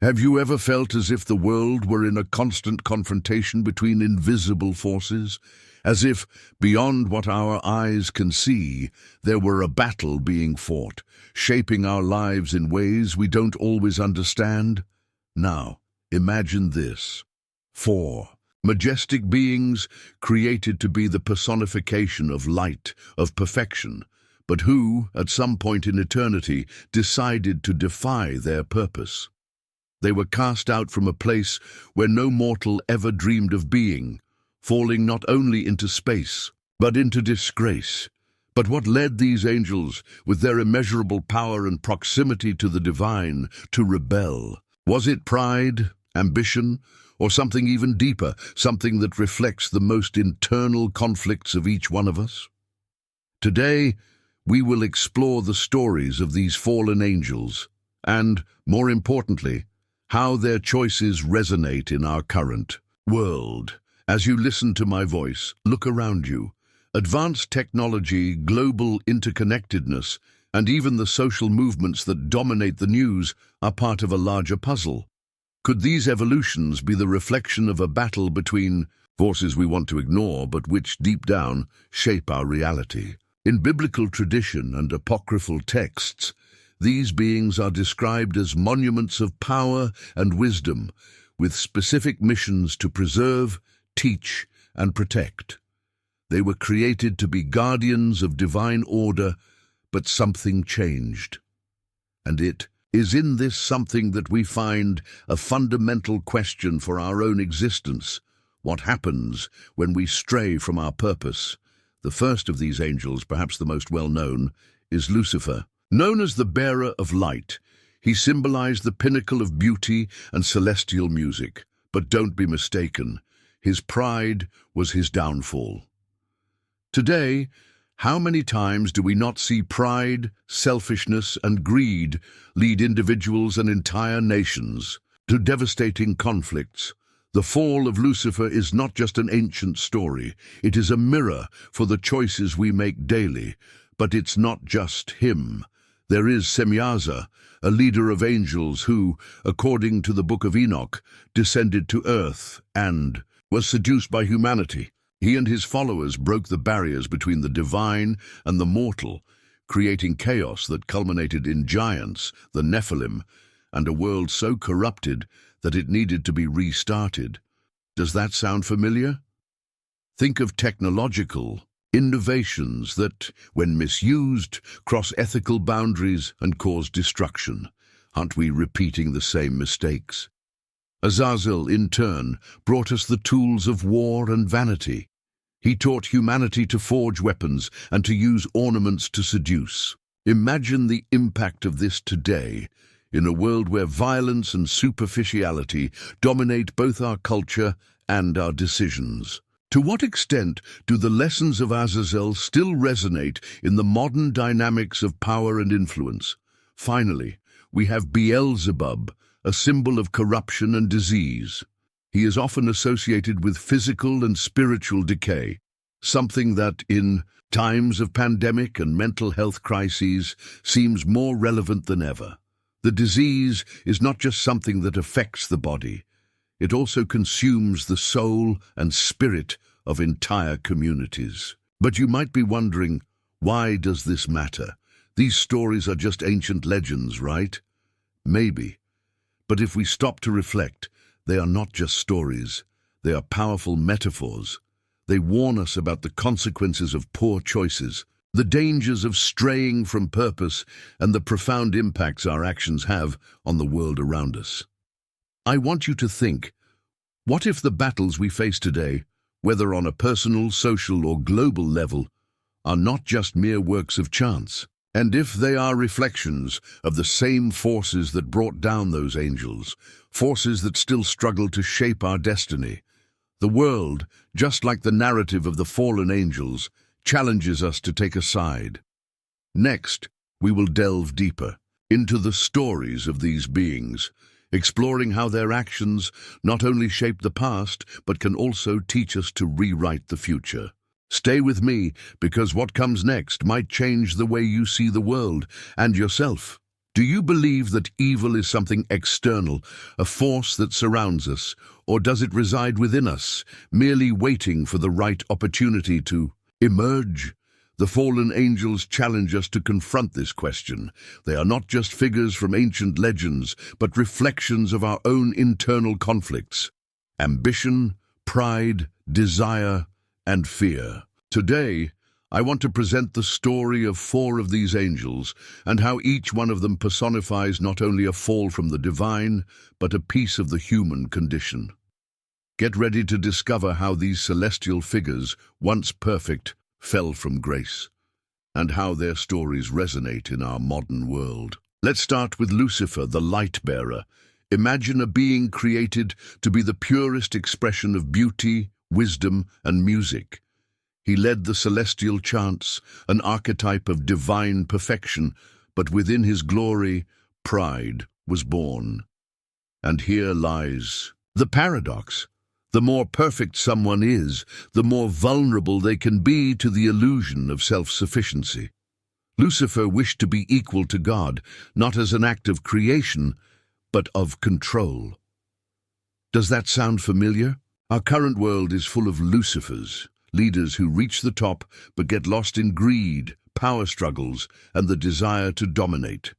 Have you ever felt as if the world were in a constant confrontation between invisible forces? As if, beyond what our eyes can see, there were a battle being fought, shaping our lives in ways we don't always understand? Now, imagine this. 4. Majestic beings created to be the personification of light, of perfection, but who, at some point in eternity, decided to defy their purpose. They were cast out from a place where no mortal ever dreamed of being, falling not only into space, but into disgrace. But what led these angels, with their immeasurable power and proximity to the divine, to rebel? Was it pride, ambition, or something even deeper, something that reflects the most internal conflicts of each one of us? Today, we will explore the stories of these fallen angels, and, more importantly, how their choices resonate in our current world. As you listen to my voice, look around you. Advanced technology, global interconnectedness, and even the social movements that dominate the news are part of a larger puzzle. Could these evolutions be the reflection of a battle between forces we want to ignore but which, deep down, shape our reality? In biblical tradition and apocryphal texts, these beings are described as monuments of power and wisdom, with specific missions to preserve, teach, and protect. They were created to be guardians of divine order, but something changed. And it is in this something that we find a fundamental question for our own existence. What happens when we stray from our purpose? The first of these angels, perhaps the most well-known, is Lucifer. Known as the bearer of light, he symbolized the pinnacle of beauty and celestial music. But don't be mistaken, his pride was his downfall. Today, how many times do we not see pride, selfishness, and greed lead individuals and entire nations to devastating conflicts? The fall of Lucifer is not just an ancient story, it is a mirror for the choices we make daily. But it's not just him. There is Semyaza, a leader of angels who, according to the Book of Enoch, descended to earth and was seduced by humanity. He and his followers broke the barriers between the divine and the mortal, creating chaos that culminated in giants, the Nephilim, and a world so corrupted that it needed to be restarted. Does that sound familiar? Think of technological innovations that, when misused, cross ethical boundaries and cause destruction. Aren't we repeating the same mistakes? Azazel, in turn, brought us the tools of war and vanity. He taught humanity to forge weapons and to use ornaments to seduce. Imagine the impact of this today, in a world where violence and superficiality dominate both our culture and our decisions. To what extent do the lessons of Azazel still resonate in the modern dynamics of power and influence? Finally, we have Beelzebub, a symbol of corruption and disease. He is often associated with physical and spiritual decay, something that, in times of pandemic and mental health crises, seems more relevant than ever. The disease is not just something that affects the body, it also consumes the soul and spirit of entire communities. But you might be wondering, why does this matter? These stories are just ancient legends, right? Maybe. But if we stop to reflect, they are not just stories. They are powerful metaphors. They warn us about the consequences of poor choices, the dangers of straying from purpose, and the profound impacts our actions have on the world around us. I want you to think, what if the battles we face today, whether on a personal, social, or global level, are not just mere works of chance? And if they are reflections of the same forces that brought down those angels, forces that still struggle to shape our destiny? The world, just like the narrative of the fallen angels, challenges us to take a side. Next, we will delve deeper into the stories of these beings, exploring how their actions not only shape the past, but can also teach us to rewrite the future. Stay with me, because what comes next might change the way you see the world and yourself. Do you believe that evil is something external, a force that surrounds us, or does it reside within us, merely waiting for the right opportunity to emerge? The fallen angels challenge us to confront this question. They are not just figures from ancient legends, but reflections of our own internal conflicts: ambition, pride, desire, and fear. Today, I want to present the story of 4 of these angels and how each one of them personifies not only a fall from the divine, but a piece of the human condition. Get ready to discover how these celestial figures, once perfect, fell from grace, and how their stories resonate in our modern world. Let's start with Lucifer, the light-bearer. Imagine a being created to be the purest expression of beauty, wisdom, and music. He led the celestial chants, an archetype of divine perfection, but within his glory, pride was born. And here lies the paradox. The more perfect someone is, the more vulnerable they can be to the illusion of self-sufficiency. Lucifer wished to be equal to God, not as an act of creation, but of control. Does that sound familiar? Our current world is full of Lucifers, leaders who reach the top but get lost in greed, power struggles, and the desire to dominate.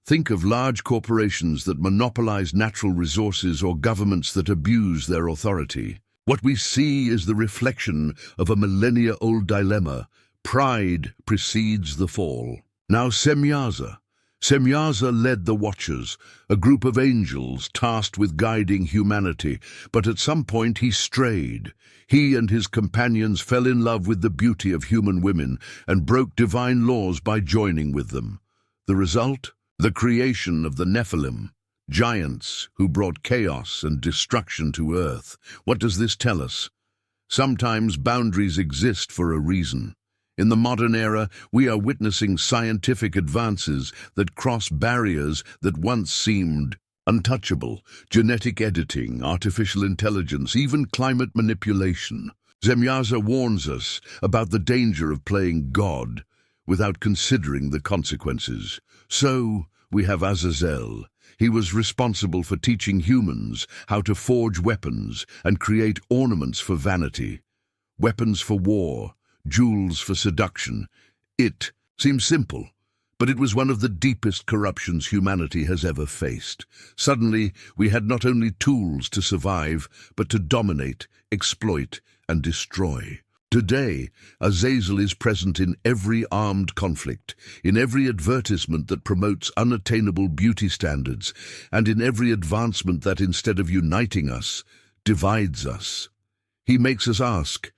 Think of large corporations that monopolize natural resources or governments that abuse their authority. What we see is the reflection of a millennia-old dilemma. Pride precedes the fall. Now Semyaza. Semyaza led the Watchers, a group of angels tasked with guiding humanity, but at some point he strayed. He and his companions fell in love with the beauty of human women and broke divine laws by joining with them. The result? The creation of the Nephilim, giants who brought chaos and destruction to earth. What does this tell us? Sometimes boundaries exist for a reason. In the modern era, we are witnessing scientific advances that cross barriers that once seemed untouchable: genetic editing, artificial intelligence, even climate manipulation. Semyaza warns us about the danger of playing God without considering the consequences. So, we have Azazel. He was responsible for teaching humans how to forge weapons and create ornaments for vanity, weapons for war, jewels for seduction. It seems simple, but it was one of the deepest corruptions humanity has ever faced. Suddenly, we had not only tools to survive, but to dominate, exploit, and destroy. Today, Azazel is present in every armed conflict, in every advertisement that promotes unattainable beauty standards, and in every advancement that, instead of uniting us, divides us. He makes us ask,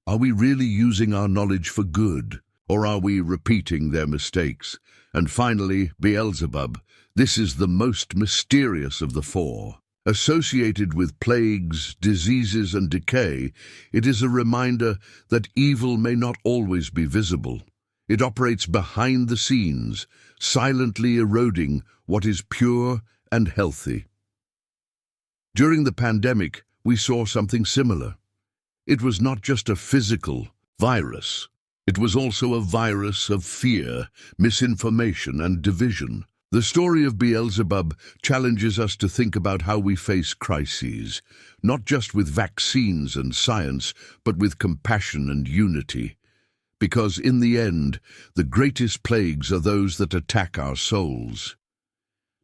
are we really using our knowledge for good, or are we repeating their mistakes? And finally, Beelzebub. This is the most mysterious of the 4. Associated with plagues, diseases, and decay, it is a reminder that evil may not always be visible. It operates behind the scenes, silently eroding what is pure and healthy. During the pandemic, we saw something similar. It was not just a physical virus. It was also a virus of fear, misinformation, and division. The story of Beelzebub challenges us to think about how we face crises, not just with vaccines and science, but with compassion and unity. Because in the end, the greatest plagues are those that attack our souls.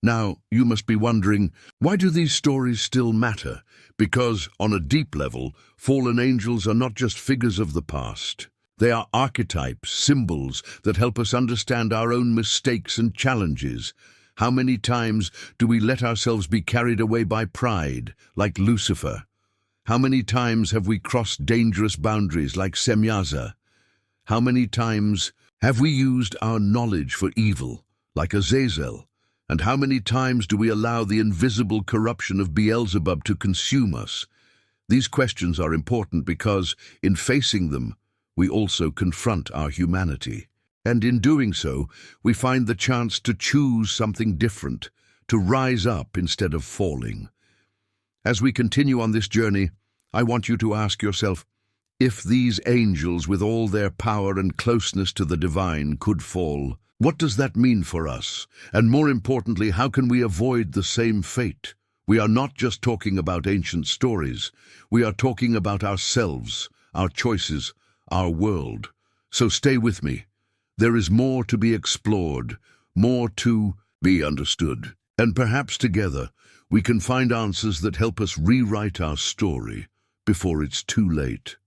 Now, you must be wondering, why do these stories still matter? Because, on a deep level, fallen angels are not just figures of the past. They are archetypes, symbols that help us understand our own mistakes and challenges. How many times do we let ourselves be carried away by pride, like Lucifer? How many times have we crossed dangerous boundaries, like Semyaza? How many times have we used our knowledge for evil, like Azazel? And how many times do we allow the invisible corruption of Beelzebub to consume us? These questions are important because, in facing them, we also confront our humanity. And in doing so, we find the chance to choose something different, to rise up instead of falling. As we continue on this journey, I want you to ask yourself, if these angels, with all their power and closeness to the divine, could fall, What does that mean for us? And more importantly, how can we avoid the same fate? We are not just talking about ancient stories. We are talking about ourselves, our choices, our world. So stay with me. There is more to be explored, more to be understood. And perhaps together, we can find answers that help us rewrite our story before it's too late.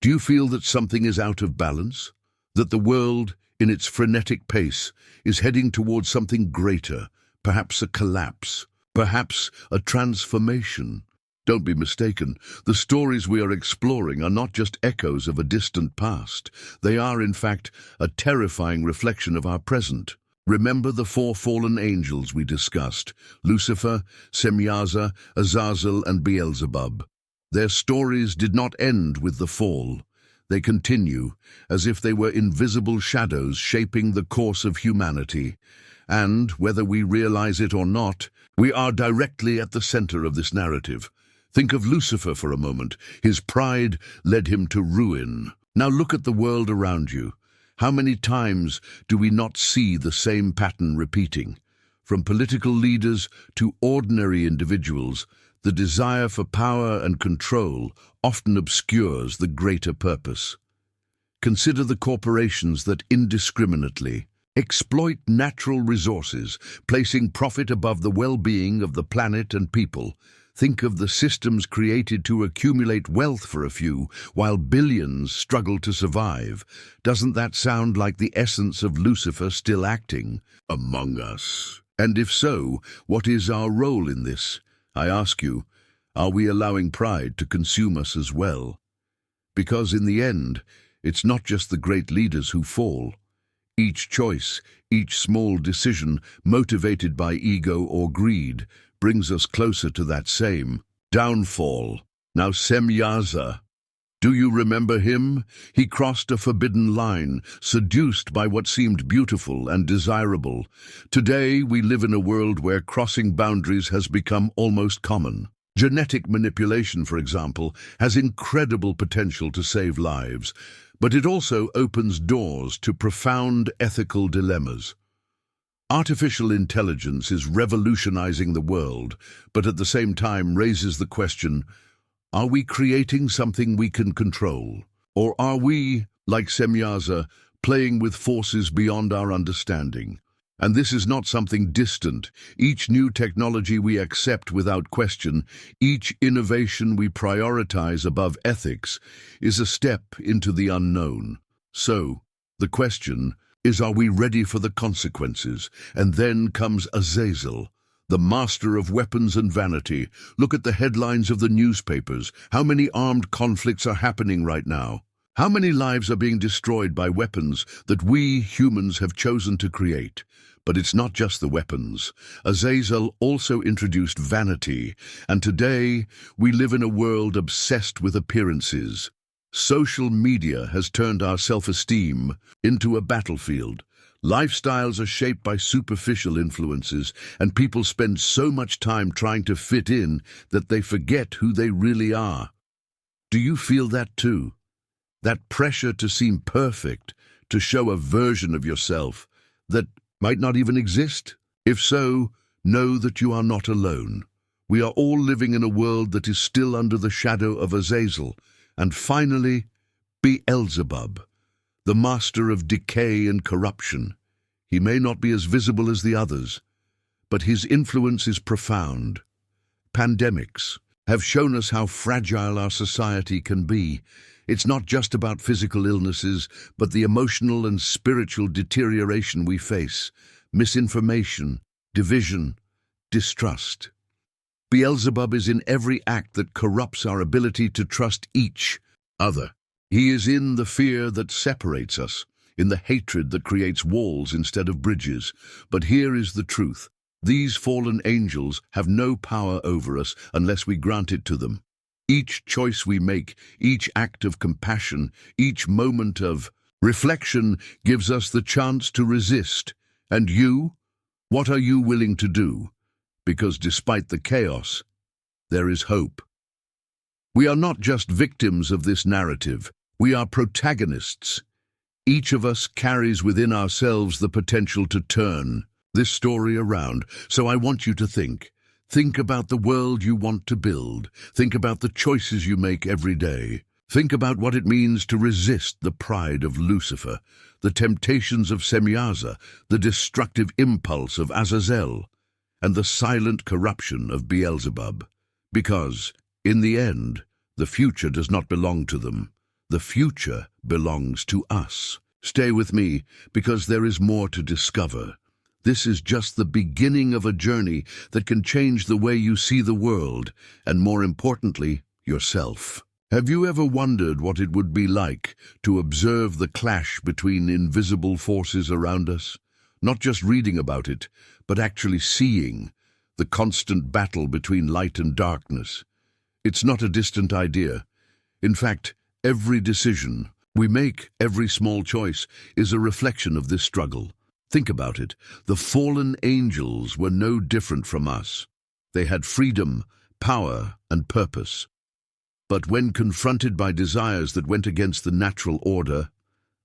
Do you feel that something is out of balance? That the world, in its frenetic pace, is heading towards something greater, perhaps a collapse, perhaps a transformation? Don't be mistaken, the stories we are exploring are not just echoes of a distant past. They are, in fact, a terrifying reflection of our present. Remember the four fallen angels we discussed: Lucifer, Semyaza, Azazel, and Beelzebub. Their stories did not end with the fall. They continue, as if they were invisible shadows shaping the course of humanity. And, whether we realize it or not, we are directly at the center of this narrative. Think of Lucifer for a moment. His pride led him to ruin. Now look at the world around you. How many times do we not see the same pattern repeating? From political leaders to ordinary individuals, the desire for power and control often obscures the greater purpose. Consider the corporations that indiscriminately exploit natural resources, placing profit above the well-being of the planet and people. Think of the systems created to accumulate wealth for a few, while billions struggle to survive. Doesn't that sound like the essence of Lucifer still acting among us? And if so, what is our role in this? I ask you, are we allowing pride to consume us as well? Because in the end, it's not just the great leaders who fall. Each choice, each small decision, motivated by ego or greed, brings us closer to that same downfall. Now Semyaza, do you remember him? He crossed a forbidden line, seduced by what seemed beautiful and desirable. Today we live in a world where crossing boundaries has become almost common. Genetic manipulation, for example, has incredible potential to save lives, but it also opens doors to profound ethical dilemmas. Artificial intelligence is revolutionizing the world, but at the same time raises the question, are we creating something we can control? Or are we, like Semyaza, playing with forces beyond our understanding? And this is not something distant. Each new technology we accept without question, each innovation we prioritize above ethics, is a step into the unknown. So, the question is, are we ready for the consequences? And then comes Azazel, the master of weapons and vanity. Look at the headlines of the newspapers. How many armed conflicts are happening right now? How many lives are being destroyed by weapons that we humans have chosen to create? But it's not just the weapons. Azazel also introduced vanity, and today we live in a world obsessed with appearances. Social media has turned our self-esteem into a battlefield. Lifestyles are shaped by superficial influences, and people spend so much time trying to fit in that they forget who they really are. Do you feel that too? That pressure to seem perfect, to show a version of yourself that might not even exist? If so, know that you are not alone. We are all living in a world that is still under the shadow of Azazel. And finally, Beelzebub, the master of decay and corruption. He may not be as visible as the others, but his influence is profound. Pandemics have shown us how fragile our society can be. It's not just about physical illnesses, but the emotional and spiritual deterioration we face: misinformation, division, distrust. Beelzebub is in every act that corrupts our ability to trust each other. He is in the fear that separates us, in the hatred that creates walls instead of bridges. But here is the truth. These fallen angels have no power over us unless we grant it to them. Each choice we make, each act of compassion, each moment of reflection gives us the chance to resist. And you? What are you willing to do? Because despite the chaos, there is hope. We are not just victims of this narrative, we are protagonists. Each of us carries within ourselves the potential to turn this story around. So I want you to think. Think about the world you want to build. Think about the choices you make every day. Think about what it means to resist the pride of Lucifer, the temptations of Semyaza, the destructive impulse of Azazel, and the silent corruption of Beelzebub. Because, in the end, the future does not belong to them. The future belongs to us. Stay with me, because there is more to discover. This is just the beginning of a journey that can change the way you see the world, and more importantly, yourself. Have you ever wondered what it would be like to observe the clash between invisible forces around us? Not just reading about it, but actually seeing the constant battle between light and darkness. It's not a distant idea. In fact, every decision we make, every small choice, is a reflection of this struggle. Think about it. The fallen angels were no different from us. They had freedom, power, and purpose. But when confronted by desires that went against the natural order,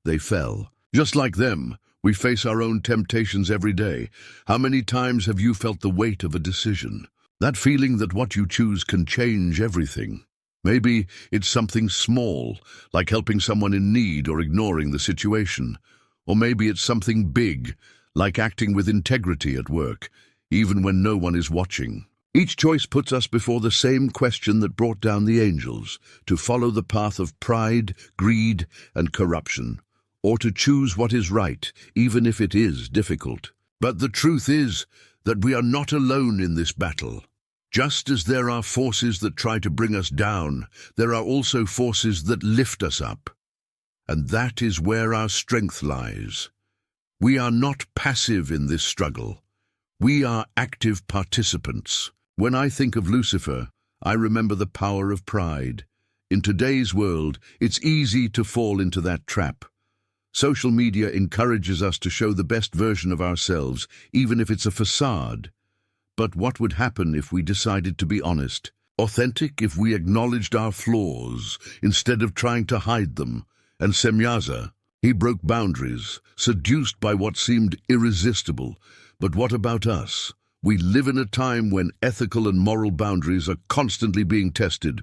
they fell. Just like them, we face our own temptations every day. How many times have you felt the weight of a decision? That feeling that what you choose can change everything. Maybe it's something small, like helping someone in need or ignoring the situation. Or maybe it's something big, like acting with integrity at work, even when no one is watching. Each choice puts us before the same question that brought down the angels, to follow the path of pride, greed, and corruption, or to choose what is right, even if it is difficult. But the truth is that we are not alone in this battle. Just as there are forces that try to bring us down, there are also forces that lift us up. And that is where our strength lies. We are not passive in this struggle. We are active participants. When I think of Lucifer, I remember the power of pride. In today's world, it's easy to fall into that trap. Social media encourages us to show the best version of ourselves, even if it's a facade. But what would happen if we decided to be honest, authentic, if we acknowledged our flaws instead of trying to hide them? And Semyaza, he broke boundaries, seduced by what seemed irresistible. But what about us? We live in a time when ethical and moral boundaries are constantly being tested.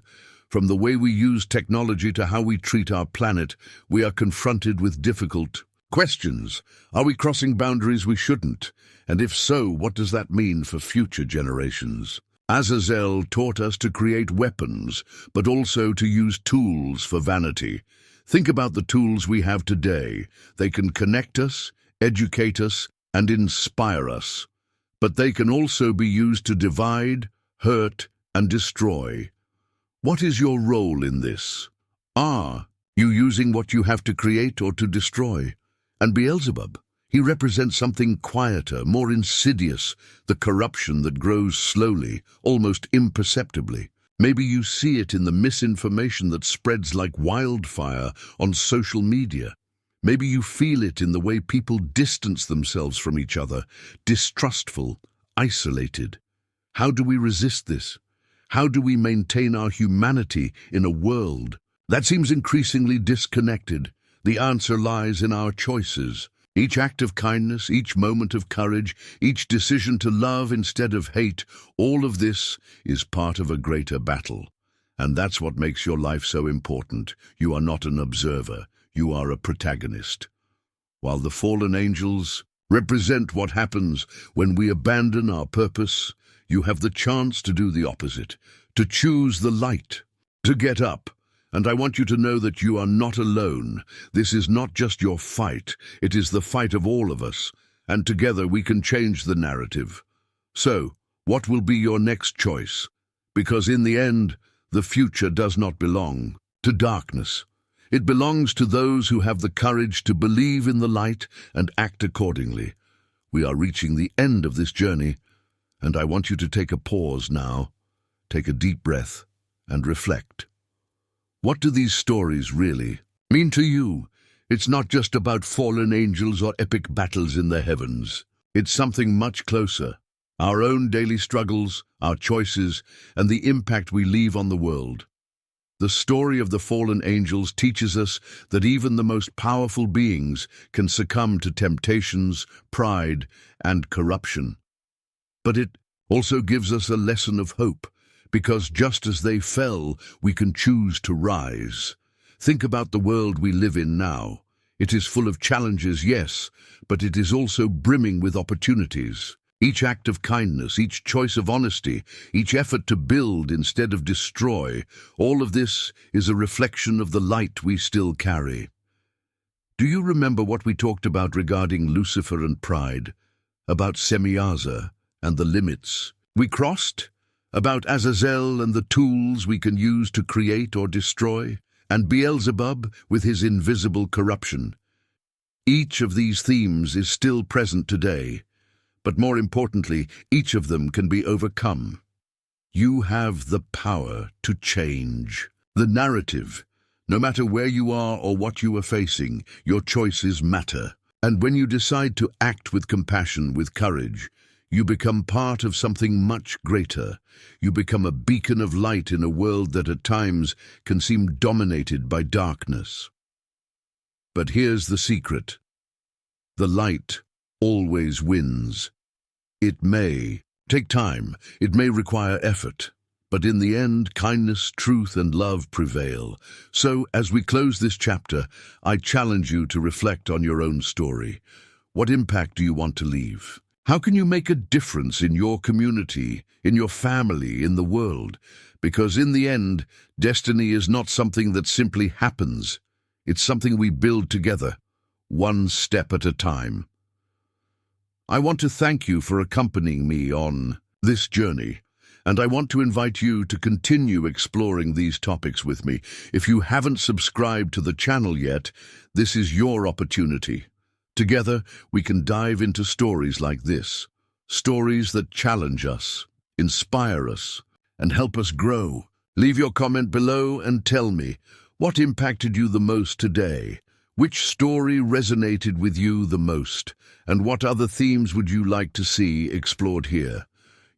From the way we use technology to how we treat our planet, we are confronted with difficult questions. Are we crossing boundaries we shouldn't? And if so, what does that mean for future generations? Azazel taught us to create weapons, but also to use tools for vanity. Think about the tools we have today. They can connect us, educate us, and inspire us. But they can also be used to divide, hurt, and destroy. What is your role in this? Are you using what you have to create or to destroy? And Beelzebub, he represents something quieter, more insidious, the corruption that grows slowly, almost imperceptibly. Maybe you see it in the misinformation that spreads like wildfire on social media. Maybe you feel it in the way people distance themselves from each other, distrustful, isolated. How do we resist this? How do we maintain our humanity in a world that seems increasingly disconnected? The answer lies in our choices. Each act of kindness, each moment of courage, each decision to love instead of hate, all of this is part of a greater battle. And that's what makes your life so important. You are not an observer, you are a protagonist. While the fallen angels represent what happens when we abandon our purpose, you have the chance to do the opposite, to choose the light, to get up. And I want you to know that you are not alone. This is not just your fight, it is the fight of all of us, and together we can change the narrative. So, what will be your next choice? Because in the end, the future does not belong to darkness. It belongs to those who have the courage to believe in the light and act accordingly. We are reaching the end of this journey, and I want you to take a pause now, take a deep breath, and reflect. What do these stories really mean to you? It's not just about fallen angels or epic battles in the heavens. It's something much closer. Our own daily struggles, our choices, and the impact we leave on the world. The story of the fallen angels teaches us that even the most powerful beings can succumb to temptations, pride, and corruption. But it also gives us a lesson of hope, because just as they fell, we can choose to rise. Think about the world we live in now. It is full of challenges, yes, but it is also brimming with opportunities. Each act of kindness, each choice of honesty, each effort to build instead of destroy, all of this is a reflection of the light we still carry. Do you remember what we talked about regarding Lucifer and pride? About Semyaza and the limits we crossed? About Azazel and the tools we can use to create or destroy? And Beelzebub with his invisible corruption? Each of these themes is still present today. But more importantly, each of them can be overcome. You have the power to change the narrative. No matter where you are or what you are facing, your choices matter. And when you decide to act with compassion, with courage, you become part of something much greater. You become a beacon of light in a world that at times can seem dominated by darkness. But here's the secret. The light always wins. It may take time, it may require effort, but in the end, kindness, truth, and love prevail. So, as we close this chapter, I challenge you to reflect on your own story. What impact do you want to leave? How can you make a difference in your community, in your family, in the world? Because in the end, destiny is not something that simply happens. It's something we build together, one step at a time. I want to thank you for accompanying me on this journey, and I want to invite you to continue exploring these topics with me. If you haven't subscribed to the channel yet, this is your opportunity. Together, we can dive into stories like this, stories that challenge us, inspire us, and help us grow. Leave your comment below and tell me, what impacted you the most today? Which story resonated with you the most? And what other themes would you like to see explored here?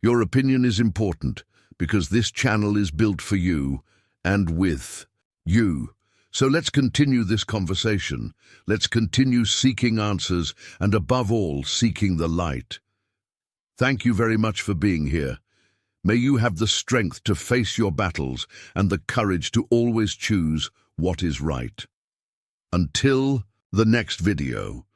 Your opinion is important because this channel is built for you and with you. So let's continue this conversation. Let's continue seeking answers and above all, seeking the light. Thank you very much for being here. May you have the strength to face your battles and the courage to always choose what is right. Until the next video.